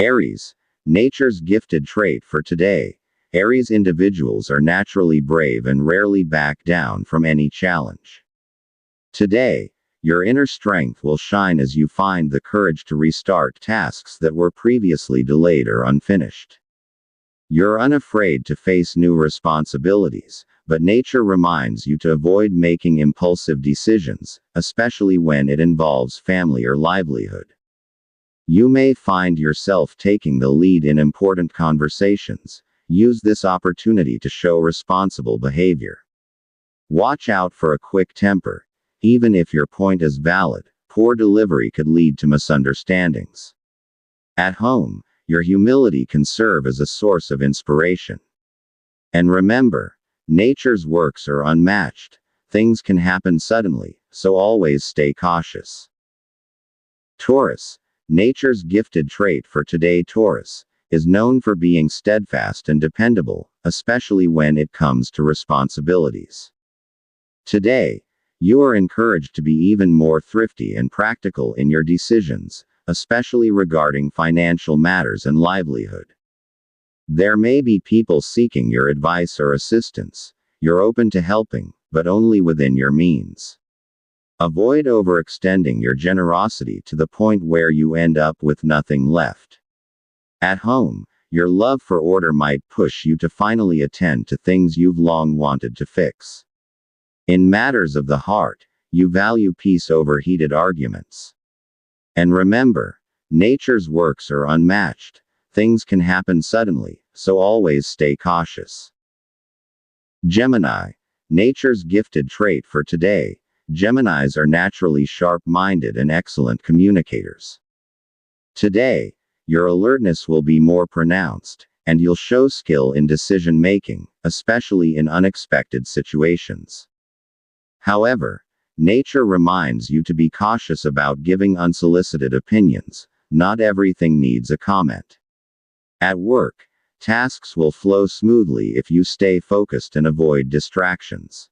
Aries, nature's gifted trait for today. Aries individuals are naturally brave and rarely back down from any challenge. Today, your inner strength will shine as you find the courage to restart tasks that were previously delayed or unfinished. You're unafraid to face new responsibilities, but nature reminds you to avoid making impulsive decisions, especially when it involves family or livelihood. You may find yourself taking the lead in important conversations. Use this opportunity to show responsible behavior. Watch out for a quick temper. Even if your point is valid, poor delivery could lead to misunderstandings. At home, your humility can serve as a source of inspiration. And remember, nature's works are unmatched. Things can happen suddenly, so always stay cautious. Taurus, nature's gifted trait for today. Taurus is known for being steadfast and dependable, especially when it comes to responsibilities. Today, you are encouraged to be even more thrifty and practical in your decisions, especially regarding financial matters and livelihood. There may be people seeking your advice or assistance. You're open to helping, but only within your means. Avoid overextending your generosity to the point where you end up with nothing left. At home, your love for order might push you to finally attend to things you've long wanted to fix. In matters of the heart, you value peace over heated arguments. And remember, nature's works are unmatched. Things can happen suddenly, so always stay cautious. Gemini, nature's gifted trait for today. Geminis are naturally sharp-minded and excellent communicators. Today, your alertness will be more pronounced, and you'll show skill in decision-making, especially in unexpected situations. However, nature reminds you to be cautious about giving unsolicited opinions. Not everything needs a comment. At work, tasks will flow smoothly if you stay focused and avoid distractions.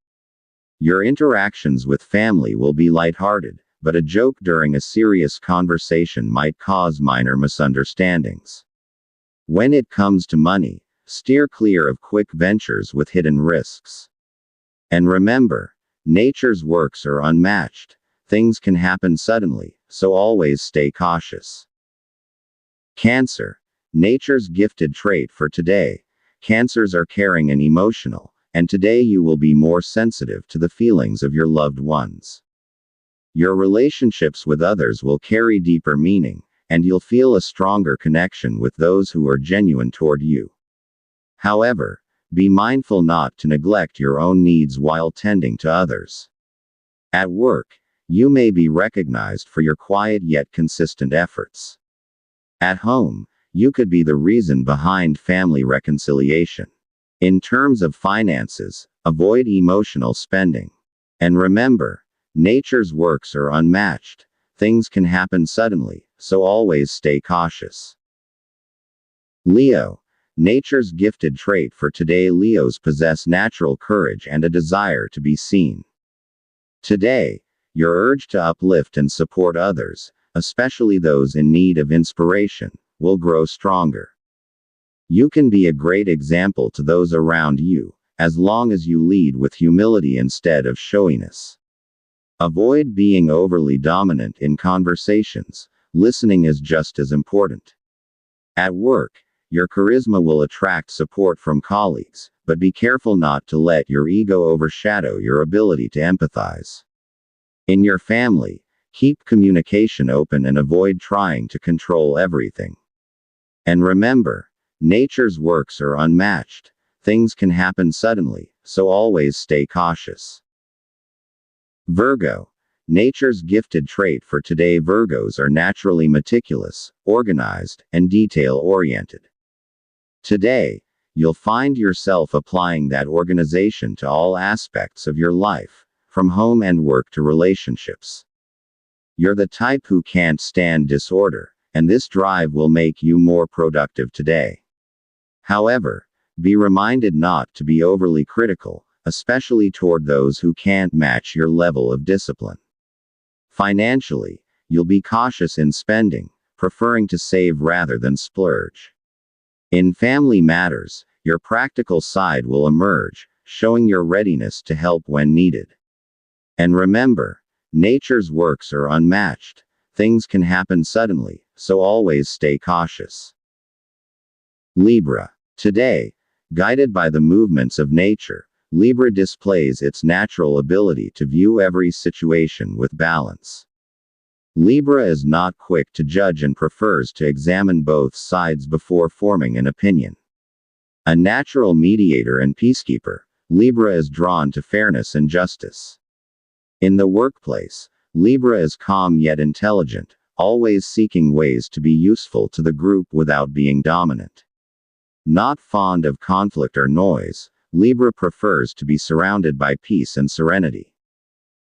Your interactions with family will be lighthearted, but a joke during a serious conversation might cause minor misunderstandings. When it comes to money, steer clear of quick ventures with hidden risks. And remember, nature's works are unmatched. Things can happen suddenly, so always stay cautious. Cancer, nature's gifted trait for today. Cancers are caring and emotional, and today you will be more sensitive to the feelings of your loved ones. Your relationships with others will carry deeper meaning, and you'll feel a stronger connection with those who are genuine toward you. However, be mindful not to neglect your own needs while tending to others. At work, you may be recognized for your quiet yet consistent efforts. At home, you could be the reason behind family reconciliation. In terms of finances, avoid emotional spending. And remember, nature's works are unmatched. Things can happen suddenly, so always stay cautious. Leo, nature's gifted trait for today. Leos possess natural courage and a desire to be seen. Today, your urge to uplift and support others, especially those in need of inspiration, will grow stronger. You can be a great example to those around you, as long as you lead with humility instead of showiness. Avoid being overly dominant in conversations. Listening is just as important. At work, your charisma will attract support from colleagues, but be careful not to let your ego overshadow your ability to empathize. In your family, keep communication open and avoid trying to control everything. And remember, nature's works are unmatched. Things can happen suddenly, so always stay cautious. Virgo, nature's gifted trait for today. Virgos are naturally meticulous, organized, and detail-oriented. Today, you'll find yourself applying that organization to all aspects of your life, from home and work to relationships. You're the type who can't stand disorder, and this drive will make you more productive today. However, be reminded not to be overly critical, especially toward those who can't match your level of discipline. Financially, you'll be cautious in spending, preferring to save rather than splurge. In family matters, your practical side will emerge, showing your readiness to help when needed. And remember, nature's works are unmatched. Things can happen suddenly, so always stay cautious. Libra. Today, guided by the movements of nature, Libra displays its natural ability to view every situation with balance. Libra is not quick to judge and prefers to examine both sides before forming an opinion. A natural mediator and peacekeeper, Libra is drawn to fairness and justice. In the workplace, Libra is calm yet intelligent, always seeking ways to be useful to the group without being dominant. Not fond of conflict or noise, Libra prefers to be surrounded by peace and serenity.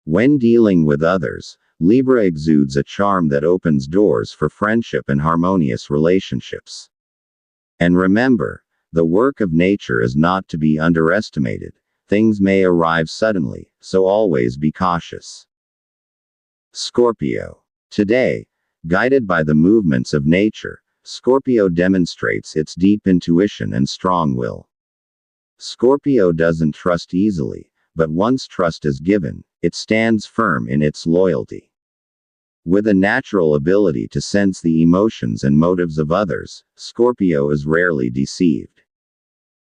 When dealing with others, Libra exudes a charm that opens doors for friendship and harmonious relationships. And remember, the work of nature is not to be underestimated. Things may arrive suddenly, so always be cautious. Scorpio. Today, guided by the movements of nature, Scorpio demonstrates its deep intuition and strong will. Scorpio doesn't trust easily, but once trust is given, it stands firm in its loyalty. With a natural ability to sense the emotions and motives of others, Scorpio is rarely deceived.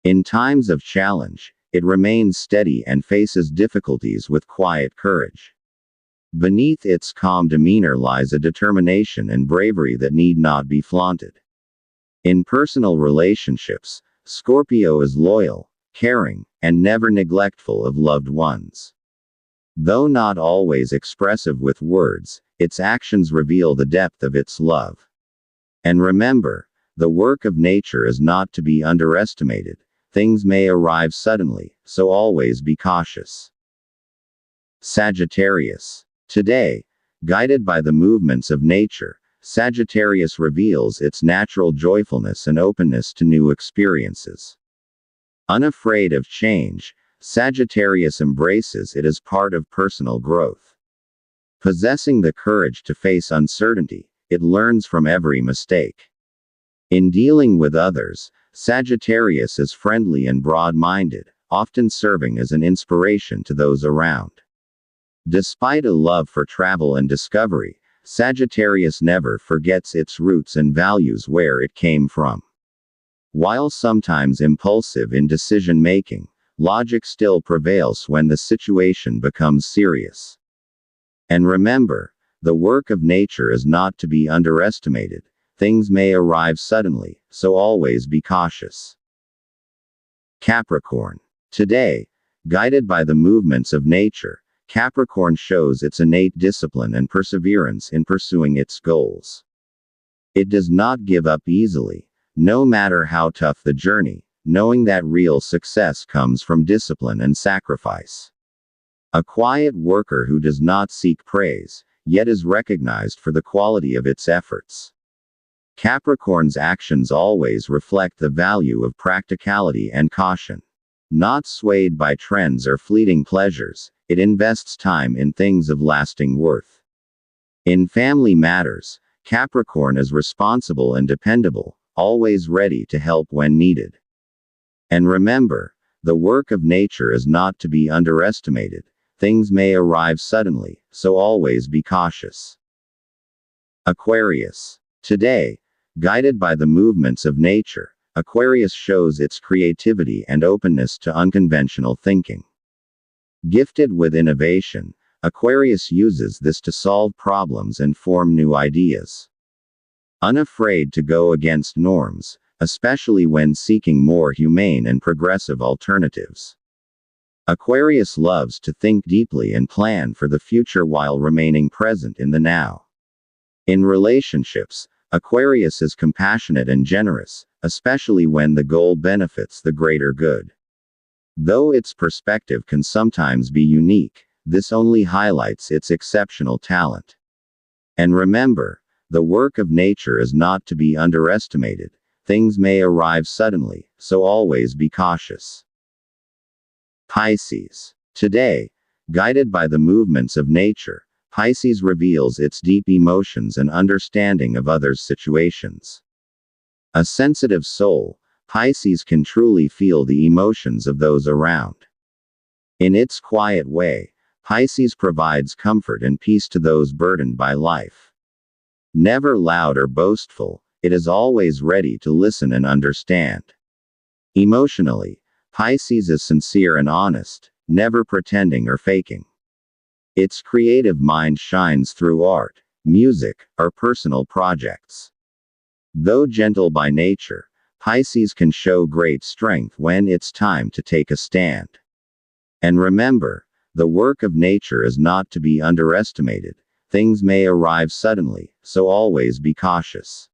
In times of challenge, it remains steady and faces difficulties with quiet courage. Beneath its calm demeanor lies a determination and bravery that need not be flaunted. In personal relationships, Scorpio is loyal, caring, and never neglectful of loved ones. Though not always expressive with words, its actions reveal the depth of its love. And remember, the work of nature is not to be underestimated. Things may arrive suddenly, so always be cautious. Sagittarius. Today, guided by the movements of nature, Sagittarius reveals its natural joyfulness and openness to new experiences. Unafraid of change, Sagittarius embraces it as part of personal growth. Possessing the courage to face uncertainty, it learns from every mistake. In dealing with others, Sagittarius is friendly and broad-minded, often serving as an inspiration to those around. Despite a love for travel and discovery, Sagittarius never forgets its roots and values where it came from. While sometimes impulsive in decision-making, logic still prevails when the situation becomes serious. And remember, the work of nature is not to be underestimated. Things may arrive suddenly, so always be cautious. Capricorn. Today, guided by the movements of nature, Capricorn shows its innate discipline and perseverance in pursuing its goals. It does not give up easily, no matter how tough the journey, knowing that real success comes from discipline and sacrifice. A quiet worker who does not seek praise, yet is recognized for the quality of its efforts. Capricorn's actions always reflect the value of practicality and caution. Not swayed by trends or fleeting pleasures, it invests time in things of lasting worth. In family matters, Capricorn is responsible and dependable, always ready to help when needed. And remember, the work of nature is not to be underestimated. Things may arrive suddenly, so always be cautious. Aquarius. Today, guided by the movements of nature, Aquarius shows its creativity and openness to unconventional thinking. Gifted with innovation, Aquarius uses this to solve problems and form new ideas. Unafraid to go against norms, especially when seeking more humane and progressive alternatives. Aquarius loves to think deeply and plan for the future while remaining present in the now. In relationships, Aquarius is compassionate and generous, especially when the goal benefits the greater good. Though its perspective can sometimes be unique, this only highlights its exceptional talent. And remember, the work of nature is not to be underestimated. Things may arrive suddenly, so always be cautious. Pisces. Today, guided by the movements of nature, Pisces reveals its deep emotions and understanding of others' situations. A sensitive soul, Pisces can truly feel the emotions of those around. In its quiet way, Pisces provides comfort and peace to those burdened by life. Never loud or boastful, it is always ready to listen and understand. Emotionally, Pisces is sincere and honest, never pretending or faking. Its creative mind shines through art, music, or personal projects. Though gentle by nature, Pisces can show great strength when it's time to take a stand. And remember, the work of nature is not to be underestimated. Things may arrive suddenly, so always be cautious.